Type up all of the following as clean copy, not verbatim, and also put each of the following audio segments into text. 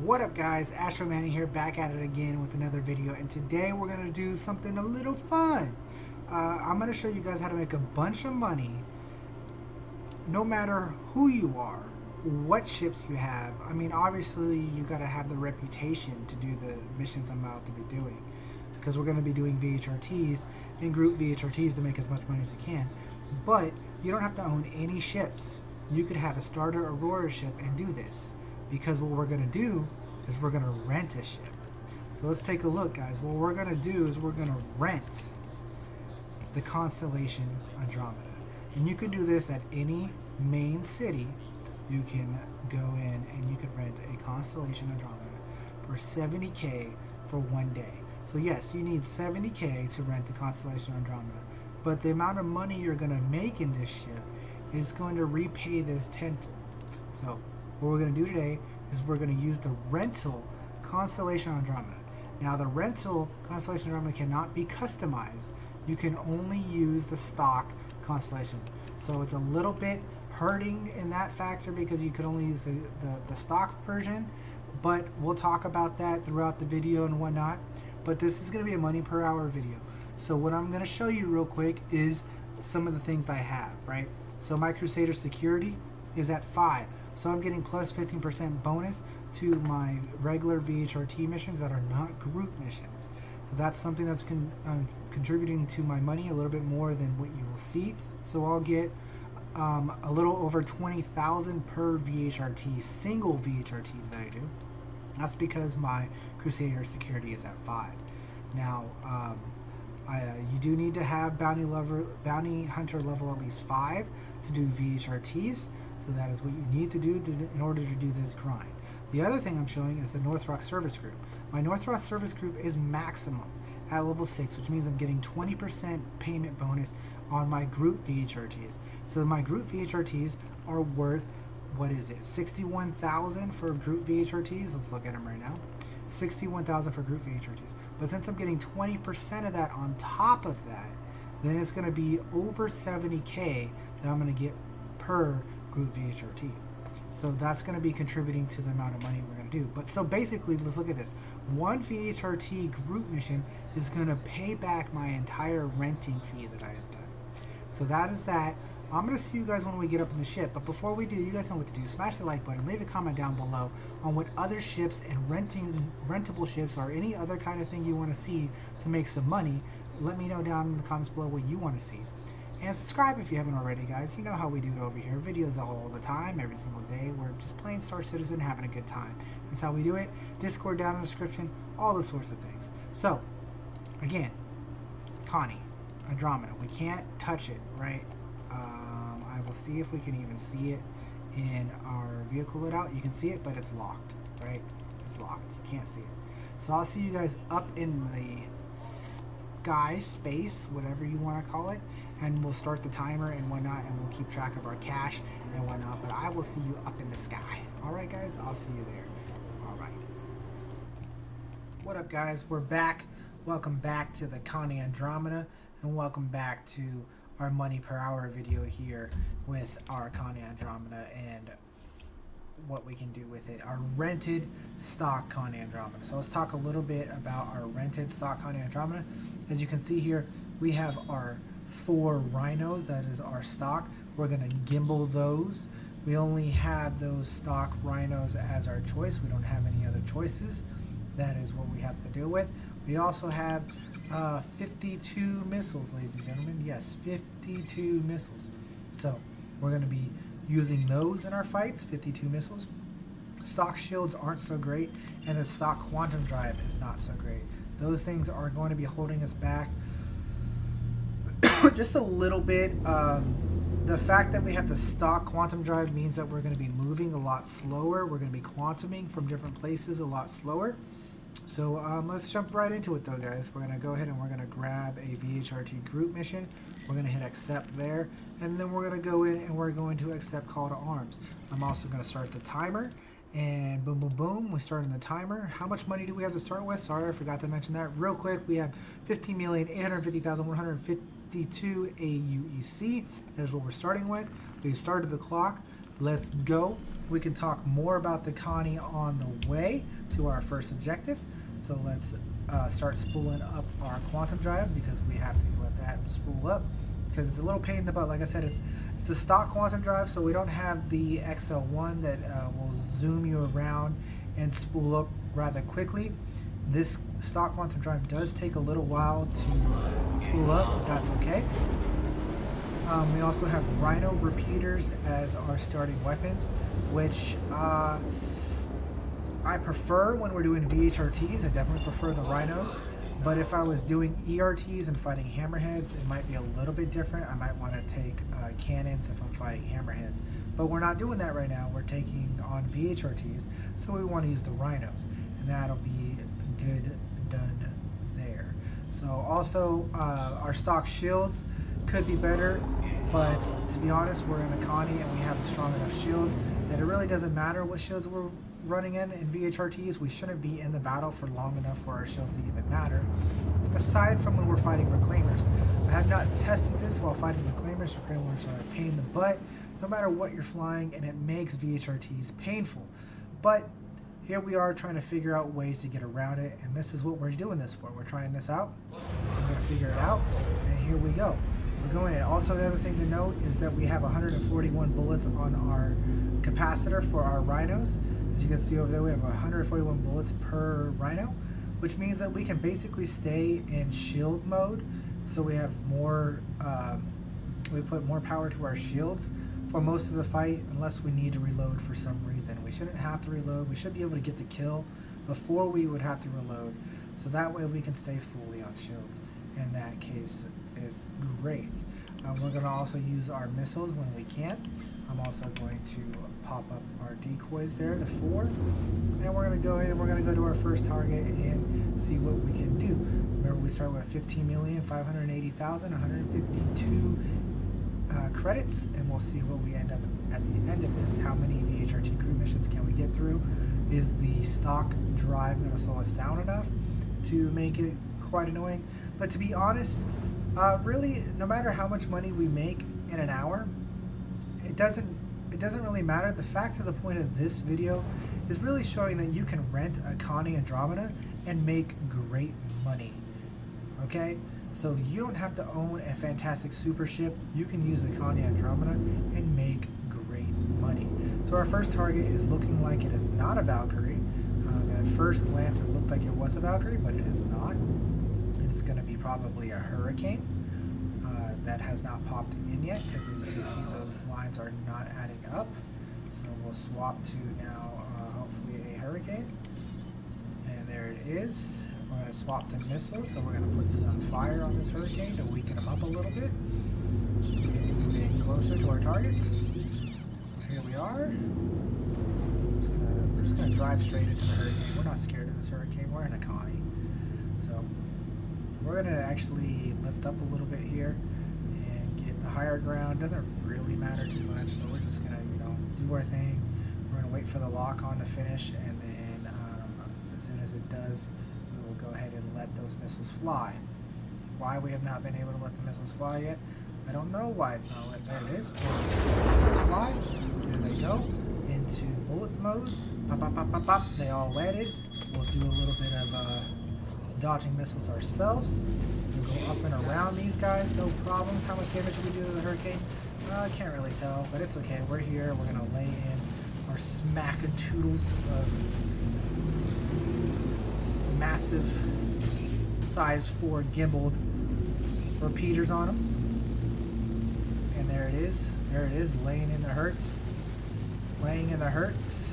What up guys, Astro here, back at it again with another video, and today we're going to do something a little fun. I'm going to show you guys how to make a bunch of money no matter who you are, what ships you have. I mean, obviously you got to have the reputation to do the missions I'm about to be doing, because we're going to be doing VHRTs and group VHRTs to make as much money as you can. But you don't have to own any ships. You could have a starter Aurora ship and do this, because what we're going to do is we're going to rent a ship. So let's take a look, guys. What we're going to do is we're going to rent the constellation Andromeda. And you can do this at any main city. You can go in and you can rent a constellation Andromeda for 70K for 1 day. So yes, you need 70K to rent the constellation Andromeda, but the amount of money you're going to make in this ship is going to repay this tenfold. So what we're going to do today is we're going to use the rental constellation Andromeda. Now the rental constellation Andromeda cannot be customized. You can only use the stock constellation. So it's a little bit hurting in that factor because you could only use the stock version, but we'll talk about that throughout the video and whatnot. But this is going to be a money per hour video. So what I'm going to show you real quick is some of the things I have, right? So my Crusader security is at 5. So I'm getting plus 15% bonus to my regular VHRT missions that are not group missions. So that's something that's contributing to my money a little bit more than what you will see. So I'll get a little over 20,000 per VHRT, single VHRT that I do. That's because my Crusader security is at 5. Now, you do need to have bounty hunter level at least 5 to do VHRTs. So that is what you need to do in order to do this grind. The other thing I'm showing is the North Rock Service Group. My North Rock Service Group is maximum at level 6, which means I'm getting 20% payment bonus on my group VHRTs. So my group VHRTs are worth, what is it, 61,000 for group VHRTs? Let's look at them right now. 61,000 for group VHRTs. But since I'm getting 20% of that on top of that, then it's going to be over 70K that I'm going to get per group VHRT. So that's going to be contributing to the amount of money we're going to do. But so basically, let's look at this. One VHRT group mission is going to pay back my entire renting fee that I have done. So that is that. I'm going to see you guys when we get up in the ship. But before we do, you guys know what to do. Smash the like button. Leave a comment down below on what other ships and rentable ships or any other kind of thing you want to see to make some money. Let me know down in the comments below what you want to see. And subscribe if you haven't already, guys. You know how we do it over here. Videos all the time, every single day. We're just playing Star Citizen, having a good time. That's how we do it. Discord down in the description, all those sorts of things. So, again, Connie, Andromeda. We can't touch it, right? I will see if we can even see it in our vehicle loadout. You can see it, but it's locked, right? It's locked. You can't see it. So I'll see you guys up in the sky, space, whatever you want to call it, and we'll start the timer and whatnot, and we'll keep track of our cash and whatnot. But I will see you up in the sky. All right, guys? I'll see you there. All right. What up, guys? We're back. Welcome back to the Connie Andromeda, and welcome back to our money per hour video here with our Connie Andromeda and what we can do with it, our rented stock Connie Andromeda. So let's talk a little bit about our rented stock Connie Andromeda. As you can see here, we have our 4 rhinos. That is our stock. We're going to gimbal those. We only have those stock rhinos as our choice. We don't have any other choices. That is what we have to deal with. We also have 52 missiles, ladies and gentlemen. Yes, 52 missiles. So we're going to be using those in our fights, 52 missiles. Stock shields aren't so great, and the stock quantum drive is not so great. Those things are going to be holding us back just a little bit. The fact that we have the stock quantum drive means that we're going to be moving a lot slower. We're going to be quantuming from different places a lot slower. So let's jump right into it though, guys. We're going to go ahead and we're going to grab a VHRT group mission. We're going to hit accept there, and then we're going to go in and we're going to accept call to arms. I'm also going to start the timer, and boom, boom, boom, we're starting the timer. How much money do we have to start with? Sorry, I forgot to mention that real quick. We have 15,850,152 AUEC. That is what we're starting with. We've started the clock. let's go. We can talk more about the Connie on the way to our first objective. So let's start spooling up our quantum drive, because we have to let that spool up, because it's a little pain in the butt. Like I said, it's a stock quantum drive, so we don't have the XL1 that will zoom you around and spool up rather quickly. This stock quantum drive does take a little while to spool up, but that's okay. We also have Rhino repeaters as our starting weapons, which I prefer when we're doing VHRTs. I definitely prefer the Rhinos, but if I was doing ERTs and fighting hammerheads, it might be a little bit different. I might want to take cannons if I'm fighting hammerheads, but we're not doing that right now. We're taking on VHRTs, so we want to use the Rhinos, and that'll be good done there. So also our stock shields could be better, but to be honest, we're in a Connie and we have strong enough shields that it really doesn't matter what shields we're running in VHRTs. We shouldn't be in the battle for long enough for our shields to even matter, aside from when we're fighting reclaimers. I have not tested this while fighting reclaimers. Reclaimers are a pain in the butt no matter what you're flying, and it makes VHRTs painful. But here we are trying to figure out ways to get around it, and this is what we're doing this for. We're trying this out, we're going to figure it out, and here we go. We're going in. Also, another thing to note is that we have 141 bullets on our capacitor for our Rhinos. As you can see over there, we have 141 bullets per Rhino, which means that we can basically stay in shield mode. So we have more, we put more power to our shields for most of the fight, unless we need to reload for some reason. We shouldn't have to reload. We should be able to get the kill before we would have to reload. So that way we can stay fully on shields. In that case, is great. We're going to also use our missiles when we can. I'm also going to pop up our decoys there to 4, and we're going to go in and we're going to go to our first target and see what we can do. Remember, we start with 15,580,000, 152 credits, and we'll see what we end up at the end of this. How many VHRT crew missions can we get through? Is the stock drive going to slow us down enough to make it quite annoying? But to be honest, really, no matter how much money we make in an hour, it doesn't really matter. The fact of the point of this video is really showing that you can rent a Connie Andromeda and make great money. Okay, so you don't have to own a fantastic super ship. You can use the Connie Andromeda and make great money. So our first target is looking like it is not a Valkyrie. At first glance, it looked like it was a Valkyrie, but it is not. It's going to be probably a Hurricane. That has not popped in yet, because as you can see, those lines are not adding up. So we'll swap to now hopefully a Hurricane, and there it is. We're going to swap to missiles, so we're going to put some fire on this Hurricane to weaken them up a little bit. Moving closer to our targets. Here we are. We're just going to drive straight into the Hurricane. We're not scared of this Hurricane. We're in a Connie. So we're going to actually lift up a little bit here and get the higher ground. Doesn't really matter too much, so we're just going to, do our thing. We're going to wait for the lock on to finish, and then as soon as it does, we will go ahead and let those missiles fly. Why we have not been able to let the missiles fly yet, I don't know why it's not let. There it is. Missiles fly. There they go. Into bullet mode. Pop, pop, pop, pop, pop. They all landed. We'll do a little bit of dodging missiles ourselves. We'll go up and around these guys, no problems. How much damage did we do to the Hurricane? I can't really tell, but it's okay. We're here. We're going to lay in our smack-a-toodles of massive size 4 gimbaled repeaters on them. And there it is. There it is, laying in the hurts. Laying in the hurts.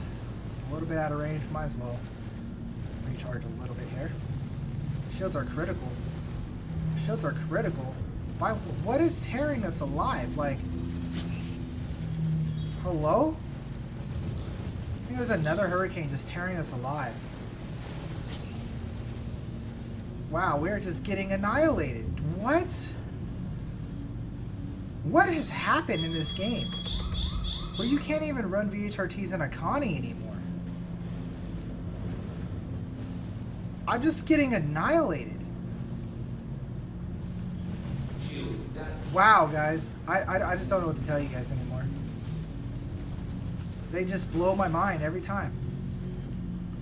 A little bit out of range. Might as well recharge a little bit here. Shields are critical. Shields are critical. Why? What is tearing us alive? Like, hello? I think there's another Hurricane just tearing us alive. Wow, we're just getting annihilated. What? What has happened in this game? Where you can't even run VHRTs in a Connie anymore. I'm just getting annihilated. Wow, guys. I just don't know what to tell you guys anymore. They just blow my mind every time.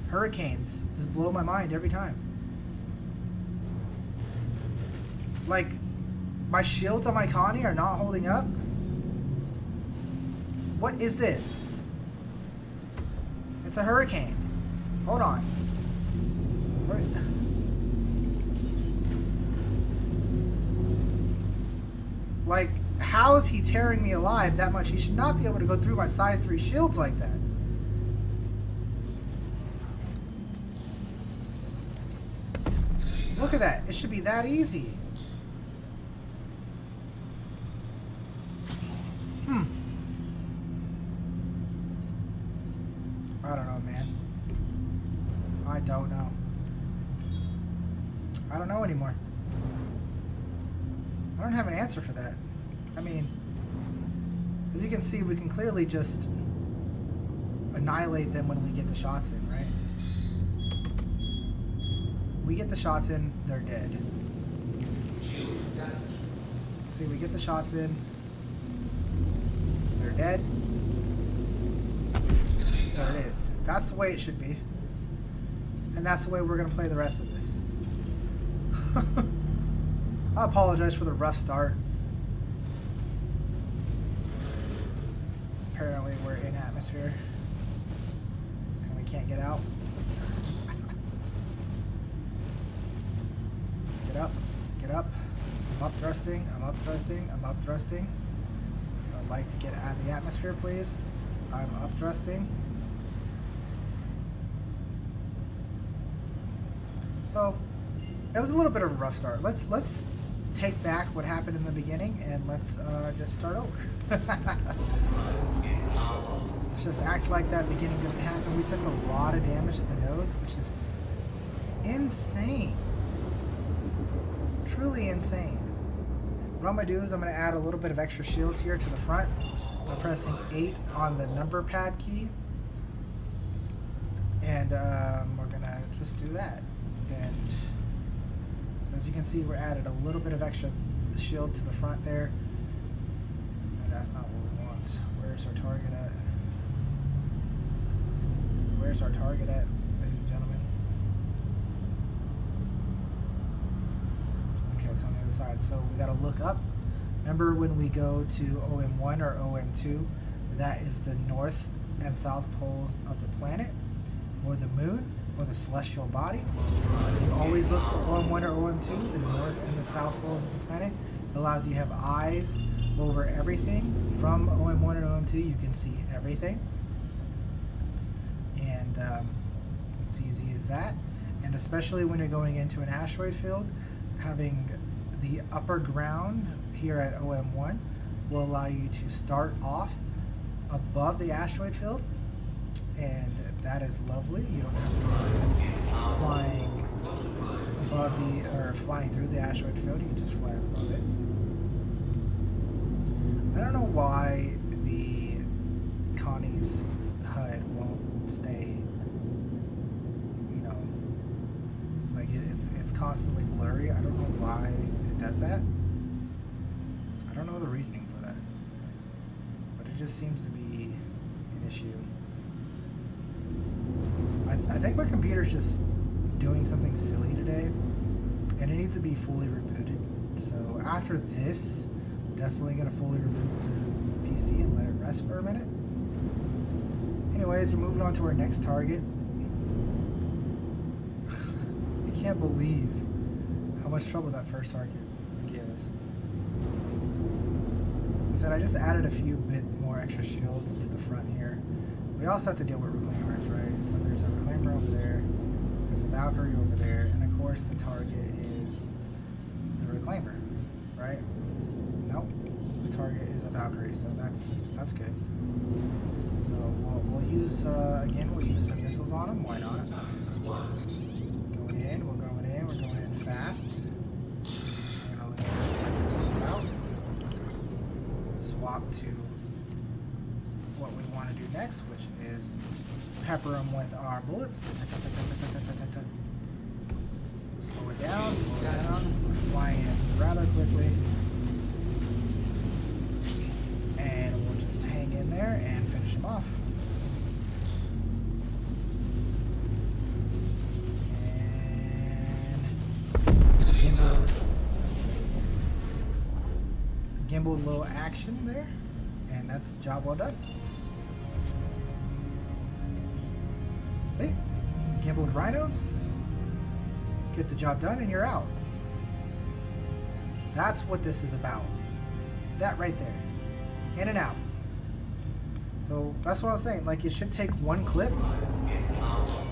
Hurricanes just blow my mind every time. Like, my shields on my Connie are not holding up? What is this? It's a hurricane. Hold on. Where? Like, how is he tearing me alive that much? He should not be able to go through my size 3 shields like that. Look at that. It should be that easy. I don't know, man. I don't know. I don't know anymore. I don't have an answer for that. I mean, as you can see, we can clearly just annihilate them when we get the shots in, right? We get the shots in, they're dead. See, we get the shots in, they're dead. There it is. That's the way it should be. And that's the way we're going to play the rest of this. I apologize for the rough start. Apparently we're in atmosphere. And we can't get out. Let's get up. Get up. I'm up thrusting. I'm up thrusting. I'm up thrusting. I'd like to get out of the atmosphere, please. I'm up thrusting. So, it was a little bit of a rough start. Let's take back what happened in the beginning and let's just start over. Let's just act like that beginning didn't happen. We took a lot of damage to the nose, which is insane. Truly insane. What I'm going to do is I'm going to add a little bit of extra shields here to the front by pressing 8 on the number pad key. And we're going to just do that. And so as you can see, we're added a little bit of extra shield to the front there. And that's not what we want. Where's our target at? Where's our target at, ladies and gentlemen? Okay, it's on the other side. So we got to look up. Remember when we go to OM1 or OM2, that is the north and south pole of the planet, or the moon, or the celestial body. So you always look for OM1 or OM2, the north and the south pole of the planet. It allows you to have eyes over everything. From OM1 and OM2, you can see everything. And it's easy as that. And especially when you're going into an asteroid field, having the upper ground here at OM1 will allow you to start off above the asteroid field. And that is lovely. You don't have to be flying above the, or flying through the asteroid field. You can just fly above it. I don't know why the Connie's HUD won't stay, you know, like it's constantly blurry. I don't know why it does that. I don't know the reasoning for that, but it just seems to be an issue. I think my computer's just doing something silly today, and it needs to be fully rebooted. So after this, definitely gonna fully reboot the PC and let it rest for a minute. Anyways, we're moving on to our next target. I can't believe how much trouble that first target gave us. Like I said, I just added a few bit more extra shields to the front here. We also have to deal with reclaimers, right? So there's a reclaimer over there, there's a Valkyrie over there, and of course the target is the reclaimer, right? Nope, the target is a Valkyrie, so that's good. So we'll use again, we'll use some missiles on them. Why not? Going in, we're going in fast. We're gonna look at this out. Swap to what we want to do next, which is pepper them with our bullets. Slow it down, We're flying in rather quickly. And we'll just hang in there and finish them off. gimbaled little action there, and that's job well done. See? Gimbaled rhinos. Get the job done and you're out. That's what this is about. That right there. In and out. So that's what I was saying. Like, it should take one clip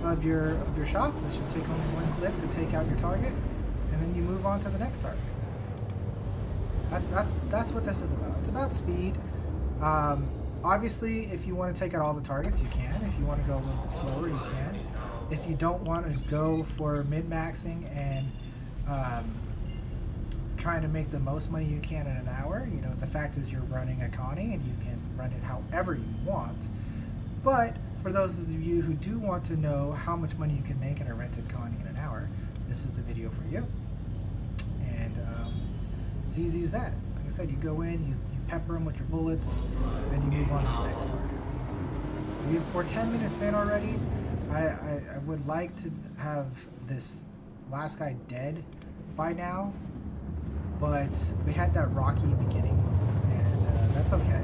of your shots. It should take only one clip to take out your target, and then you move on to the next target. That's what this is about. It's about speed. Obviously, if you want to take out all the targets, you can. If you want to go a little bit slower, you can. If you don't want to go for min-maxing and trying to make the most money you can in an hour, you know, the fact is you're running a Connie and you can run it however you want. But for those of you who do want to know how much money you can make in a rented Connie in an hour, this is the video for you. And it's easy as that. Like I said, you go in, you pepper them with your bullets, then you move on to the next target. We're 10 minutes in already. I would like to have this last guy dead by now, but we had that rocky beginning, and that's okay.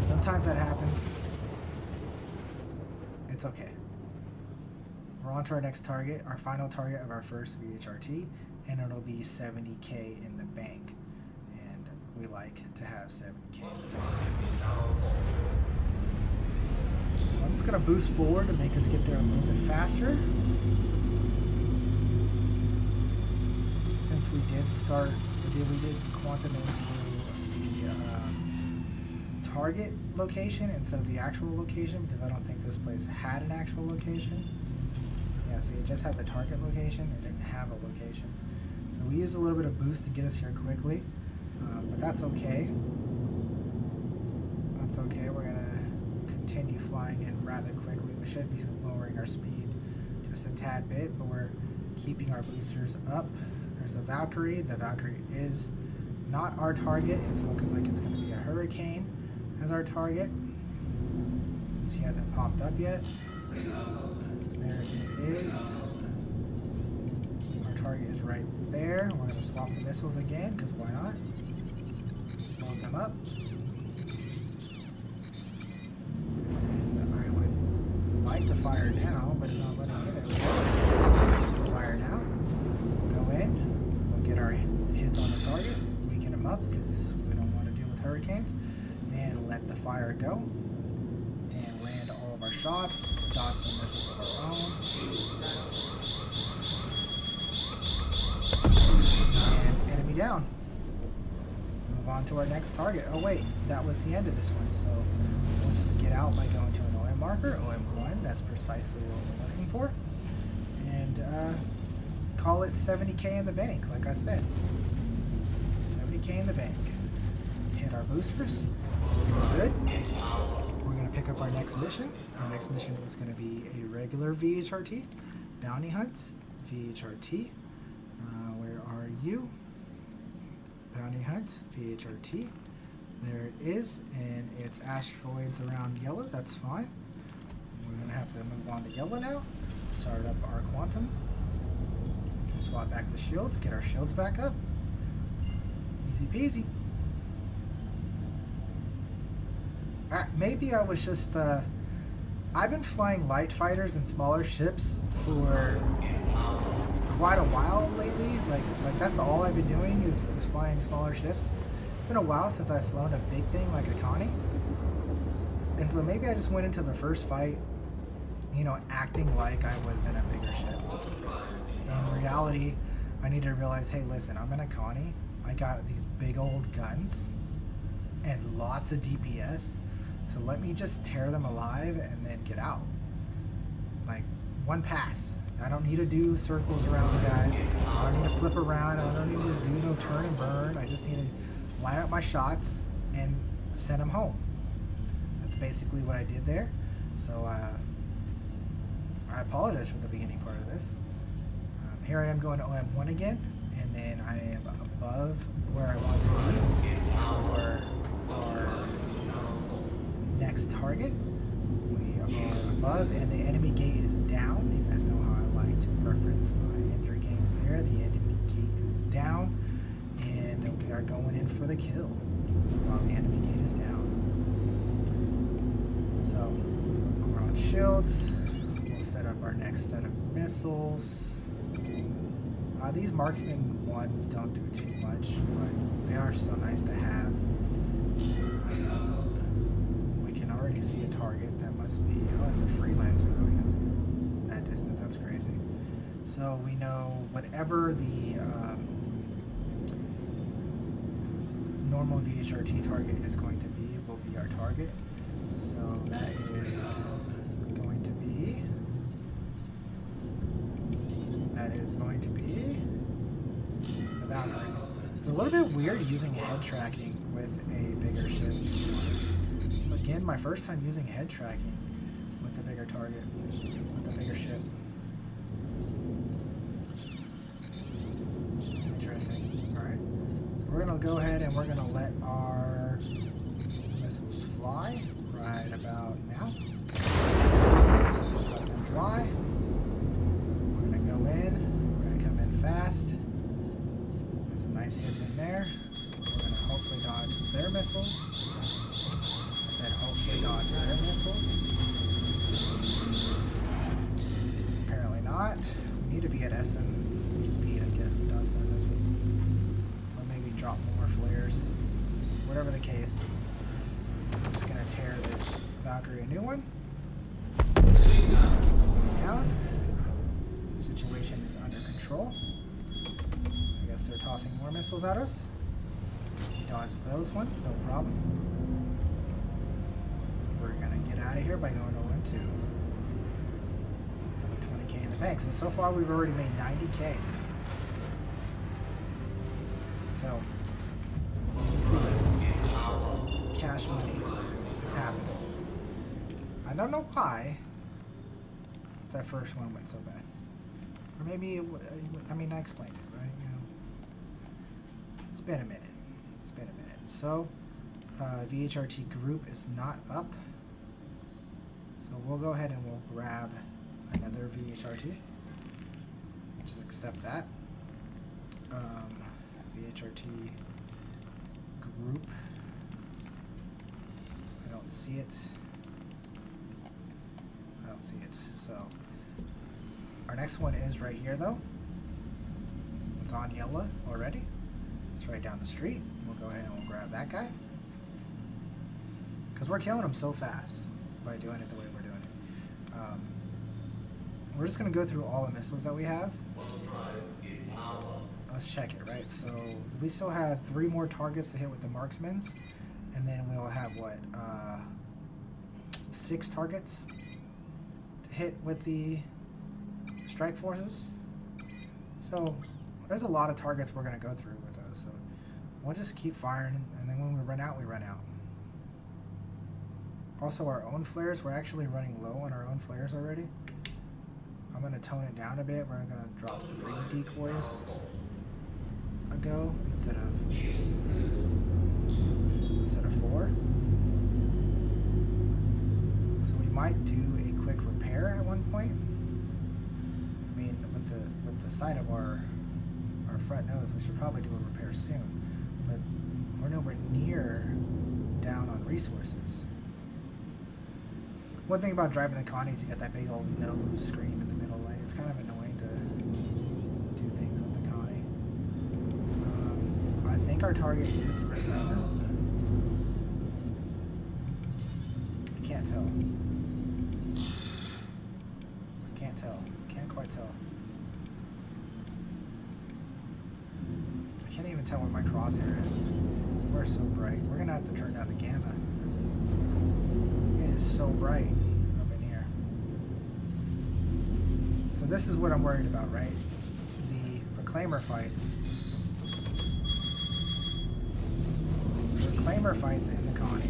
Sometimes that happens. It's okay. We're on to our next target, our final target of our first VHRT, and it'll be 70K in the bank. And we like to have 70K in the bank. So I'm just going to boost forward to make us get there a little bit faster. Since we did quantum into the target location instead of the actual location, because I don't think this place had an actual location. Yeah, see, it just had the target location. It didn't have a location. So we used a little bit of boost to get us here quickly, but that's okay. That's okay. We're going to continue flying in rather quickly. We should be lowering our speed just a tad bit, but we're keeping our boosters up. There's a Valkyrie. The Valkyrie is not our target. It's looking like it's going to be a Hurricane as our target, since he hasn't popped up yet. There it is. Our target is right there. We're going to swap the missiles again, because why not? Load them up. And I would like to fire now, but it's not letting me do it. Fire now. Go in. We'll get our hits on the target. Weaken them up, because we don't want to deal with Hurricanes. And let the fire go. And land all of our shots. Dodge some missiles of our own. And enemy down. Move on to our next target. Oh wait, that was the end of this one. So we'll just get out by going to an OM marker. OM1, that's precisely what we're looking for. And call it 70K in the bank, like I said. 70K in the bank. Hit our boosters. Good. We're going to pick up our next mission. Our next mission is going to be a regular VHRT. Bounty Hunt. VHRT. Where are you? Bounty Hunt. VHRT. There it is. And it's asteroids around yellow. That's fine. We're going to have to move on to yellow now. Start up our quantum. Swap back the shields. Get our shields back up. Easy peasy. Maybe I was just, I've been flying light fighters and smaller ships for quite a while lately. Like that's all I've been doing is flying smaller ships. It's been a while since I've flown a big thing like a Connie. And so maybe I just went into the first fight, you know, acting like I was in a bigger ship. In reality, I need to realize, hey, listen, I'm in a Connie. I got these big old guns and lots of DPS. So let me just tear them alive and then get out. Like, one pass. I don't need to do circles around the guys. I don't need to flip around. I don't need to do no turn and burn. I just need to line up my shots and send them home. That's basically what I did there. So I apologize for the beginning part of this. Here I am going to OM1 again, and then I am above where I want to be for our next target. We are above, and the enemy gate is down. You guys know how I like to reference my enter games there. The enemy gate is down, and we are going in for the kill. while the enemy gate is down. So we're on shields. We'll set up our next set of missiles. These marksman ones don't do too much, but they are still nice to have. We can already see a target. That must be, oh, it's a freelancer though. We can see that distance. That's crazy. So we know whatever the normal VHRT target is going to be will be our target. So that is going to be the Valkyrie. It's a little bit weird using head tracking with a bigger ship. Again, my first time using head tracking with the bigger target, with the bigger ship. Interesting. Alright. So we're going to go ahead and we're going to let our missiles fly right about now. Let them fly. We're going to go in. We're going to come in fast. Get some nice hits in there. We're going to hopefully dodge their missiles. I said hopefully dodge their missiles. Apparently not. We need to be at SM speed, I guess, to dodge their missiles. Or maybe drop more flares. Whatever the case. I'm just going to tear this Valkyrie a new one. Down. Situation is under control. I guess they're tossing more missiles at us. Dodge those ones, no problem. We're going to get out of here by going 0-2. 20k in the bank. So far we've already made 90k. So, you can see cash money. It's happening. I don't know why that first one went so bad. Or maybe, I mean, I explained it, right? You know, it's been a minute. It's been a minute. So, VHRT group is not up. So we'll go ahead and we'll grab another VHRT. Just accept that. VHRT group. I don't see it. I don't see it. So our next one is right here though. It's on yellow already. It's right down the street. We'll go ahead and we'll grab that guy. Because we're killing him so fast by doing it the way we're doing it. We're just going to go through all the missiles that we have. Let's check it, right? So we still have 3 more targets to hit with the marksmans. And then we'll have, what, 6 targets to hit with the strike forces. So there's a lot of targets we're going to go through with those. So we'll just keep firing, and then when we run out, we run out. Also, our own flares, we're actually running low on our own flares already. I'm going to tone it down a bit. We're going to drop 3 decoys a go instead of 4. So we might do a quick repair at one point. I mean, with the side of our front nose, we should probably do a repair soon. But we're nowhere near down on resources. One thing about driving the Connie is you got that big old nose screen in the middle. Like, it's kind of annoying to do things with the Connie. I think our target is the Reclaimer. I can't tell. I can't tell. Can't quite tell. I can't even tell where my crosshair is. We're so bright. We're going to have to turn down the gamma. It is so bright up in here. So this is what I'm worried about, right? The Reclaimer fights. The Reclaimer fights in the Connie.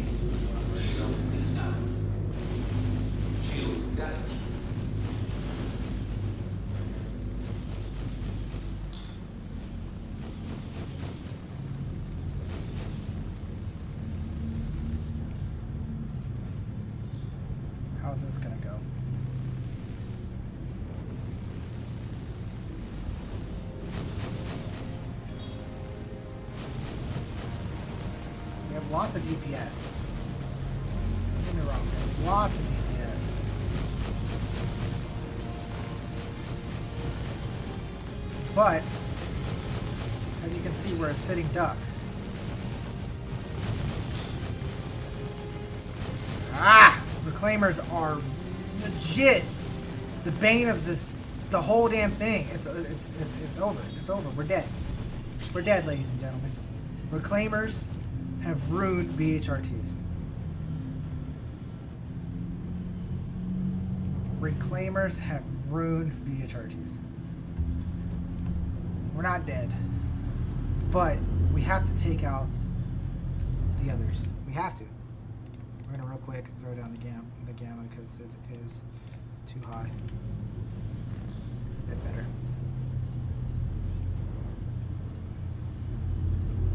How's this gonna go? We have lots of DPS. Don't get me wrong, man. Lots of DPS. But, as you can see, we're a sitting duck. Ah! Reclaimers are legit the bane of this, the whole damn thing. It's over. It's over. We're dead. We're dead, ladies and gentlemen. Reclaimers have ruined VHRTs. Reclaimers have ruined VHRTs. We're not dead, but we have to take out the others. We have to. We're gonna real quick throw down the gamma because it is too high. It's a bit better.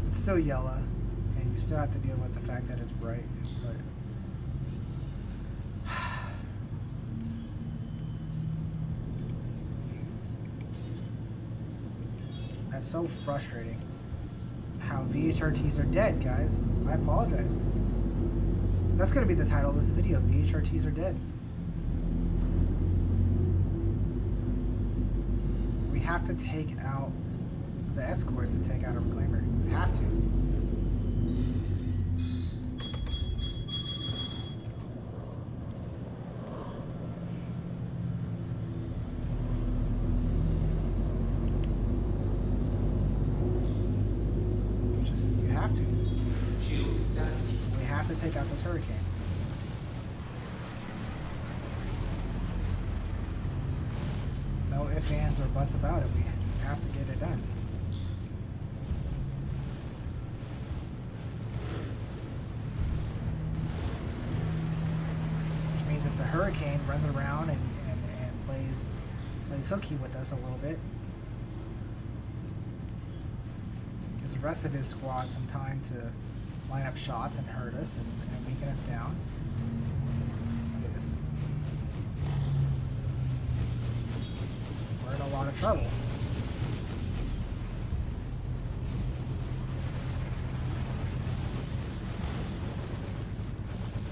It's still yellow, and you still have to deal with the fact that it's bright, but that's so frustrating. How VHRTs are dead, guys. I apologize. That's gonna be the title of this video. VHRTs are dead. We have to take out the escorts to take out a reclaimer. We have to. You have to. We have to take out this hurricane. No ifs, ands, or buts about it. We have to get it done. Which means if the hurricane runs around and plays hooky with us a little bit, gives the rest of his squad some time to line up shots and hurt us and weaken us down. Look at this. We're in a lot of trouble.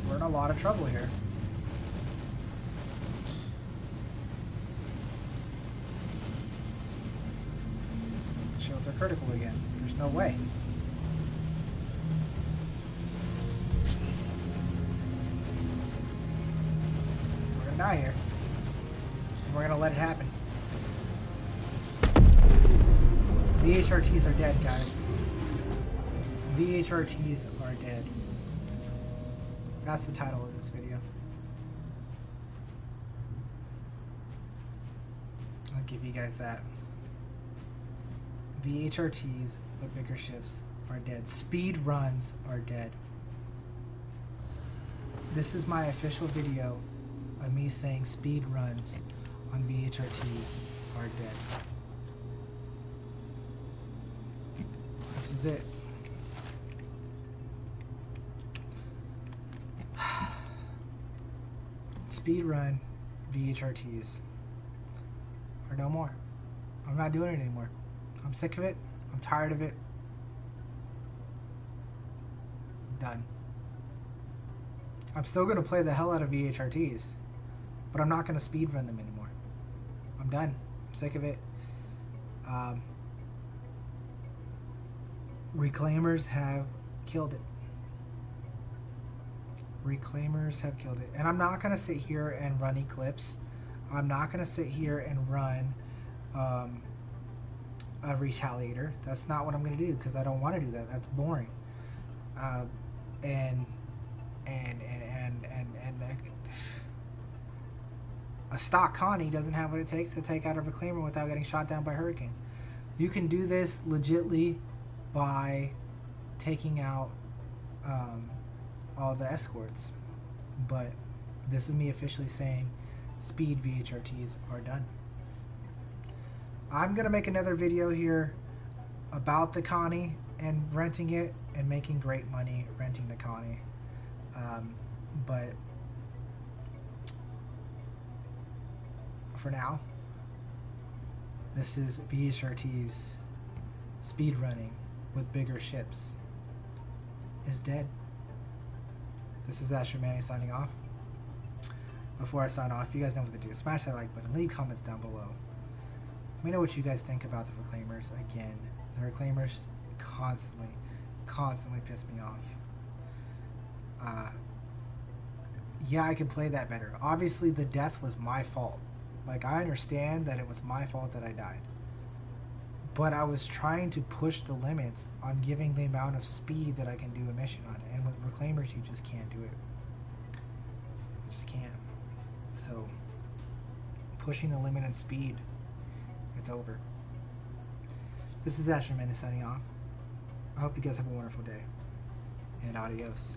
We're in a lot of trouble here. Shields are critical again. There's no way. We're gonna die here. And we're gonna let it happen. VHRTs are dead, guys. VHRTs are dead. That's the title of this video. I'll give you guys that. VHRTs with bigger ships are dead. Speed runs are dead. This is my official video of me saying speed runs on VHRTs are dead. This is it. Speed run VHRTs are no more. I'm not doing it anymore. I'm sick of it. I'm tired of it. Done. I'm still going to play the hell out of VHRTs, but I'm not going to speed run them anymore. I'm done. I'm sick of it. Reclaimers have killed it. Reclaimers have killed it. And I'm not going to sit here and run Eclipse. I'm not going to sit here and run a Retaliator. That's not what I'm going to do because I don't want to do that. That's boring. And a stock Connie doesn't have what it takes to take out a Reclaimer without getting shot down by hurricanes. You can do this legitly by taking out all the escorts, but this is me officially saying speed VHRTs are done. I'm gonna make another video here about the Connie and renting it and making great money renting the Connie, but for now this is VHRTs speed running with bigger ships is dead. This is Astro signing off. Before I sign off, you guys know what to do. Smash that like button. Leave comments down below. Let me know what you guys think about the Reclaimers. Again, the Reclaimers constantly piss me off. Yeah, I could play that better. Obviously, the death was my fault. Like, I understand that it was my fault that I died. But I was trying to push the limits on giving the amount of speed that I can do a mission on. And with Reclaimers, you just can't do it. You just can't. So, pushing the limit in speed, it's over. This is Astro signing off. I hope you guys have a wonderful day. And adios.